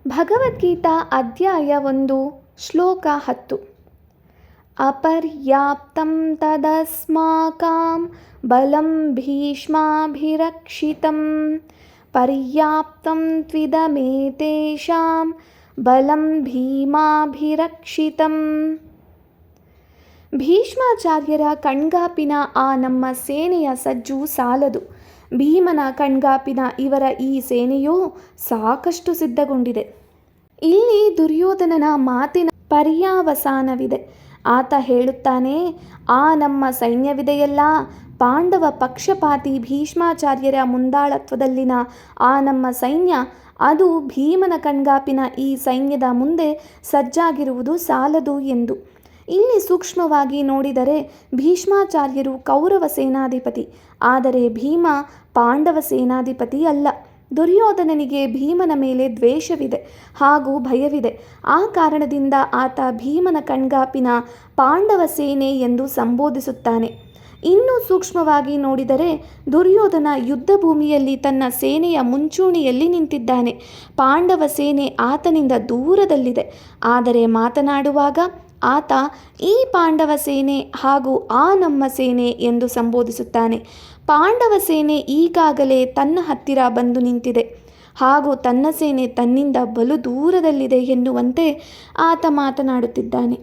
ಭಗವದ್ಗೀತಾ ಅಧ್ಯಾಯ 1 ಶ್ಲೋಕ 10. ಅಪರ್ಯಾಪ್ತಂ ತದಸ್ಮಾಕಂ ಬಲಂ ಭೀಷ್ಮಾಭಿರಕ್ಷಿತಂ ಪರ್ಯಾಪ್ತಂ ತ್ವಿದಮೇತೇಷಾಂ ಬಲಂ ಭೀಮಾಭಿರಕ್ಷಿತಂ. ಭೀಷ್ಮಾಚಾರ್ಯರ ಕಣ್ಗಾಪಿನ ಆ ನಮ್ಮ ಸೇನೆಯ ಸಜ್ಜು ಸಾಲದು. ಭೀಮನ ಕಣ್ಗಾಪಿನ ಇವರ ಈ ಸೇನೆಯು ಸಾಕಷ್ಟು ಸಿದ್ಧಗೊಂಡಿದೆ. ಇಲ್ಲಿ ದುರ್ಯೋಧನನ ಮಾತಿನ ಪರ್ಯಾವಸಾನವಿದೆ. ಆತ ಹೇಳುತ್ತಾನೆ, ಆ ನಮ್ಮ ಸೈನ್ಯವಿದೆಯಲ್ಲ, ಪಾಂಡವ ಪಕ್ಷಪಾತಿ ಭೀಷ್ಮಾಚಾರ್ಯರ ಮುಂದಾಳತ್ವದಲ್ಲಿನ ಆ ನಮ್ಮ ಸೈನ್ಯ, ಅದು ಭೀಮನ ಕಣ್ಗಾಪಿನ ಈ ಸೈನ್ಯದ ಮುಂದೆ ಸಜ್ಜಾಗಿರುವುದು ಸಾಲದು ಎಂದು. ಇಲ್ಲಿ ಸೂಕ್ಷ್ಮವಾಗಿ ನೋಡಿದರೆ ಭೀಷ್ಮಾಚಾರ್ಯರು ಕೌರವ ಸೇನಾಧಿಪತಿ, ಆದರೆ ಭೀಮ ಪಾಂಡವ ಸೇನಾಧಿಪತಿ ಅಲ್ಲ. ದುರ್ಯೋಧನನಿಗೆ ಭೀಮನ ಮೇಲೆ ದ್ವೇಷವಿದೆ ಹಾಗೂ ಭಯವಿದೆ. ಆ ಕಾರಣದಿಂದ ಆತ ಭೀಮನ ಕಣ್ಗಾಪಿನ ಪಾಂಡವ ಸೇನೆ ಎಂದು ಸಂಬೋಧಿಸುತ್ತಾನೆ. ಇನ್ನೂ ಸೂಕ್ಷ್ಮವಾಗಿ ನೋಡಿದರೆ ದುರ್ಯೋಧನ ಯುದ್ಧ ಭೂಮಿಯಲ್ಲಿ ತನ್ನ ಸೇನೆಯ ಮುಂಚೂಣಿಯಲ್ಲಿ ನಿಂತಿದ್ದಾನೆ. ಪಾಂಡವ ಸೇನೆ ಆತನಿಂದ ದೂರದಲ್ಲಿದೆ. ಆದರೆ ಮಾತನಾಡುವಾಗ ಆತ ಈ ಪಾಂಡವ ಸೇನೆ ಹಾಗೂ ಆ ನಮ್ಮ ಸೇನೆ ಎಂದು ಸಂಬೋಧಿಸುತ್ತಾನೆ. ಪಾಂಡವ ಸೇನೆ ಈಗಾಗಲೇ ತನ್ನ ಹತ್ತಿರ ಬಂದು ನಿಂತಿದೆ ಹಾಗೂ ತನ್ನ ಸೇನೆ ತನ್ನಿಂದ ಬಲು ದೂರದಲ್ಲಿದೆ ಎನ್ನುವಂತೆ ಆತ ಮಾತನಾಡುತ್ತಿದ್ದಾನೆ.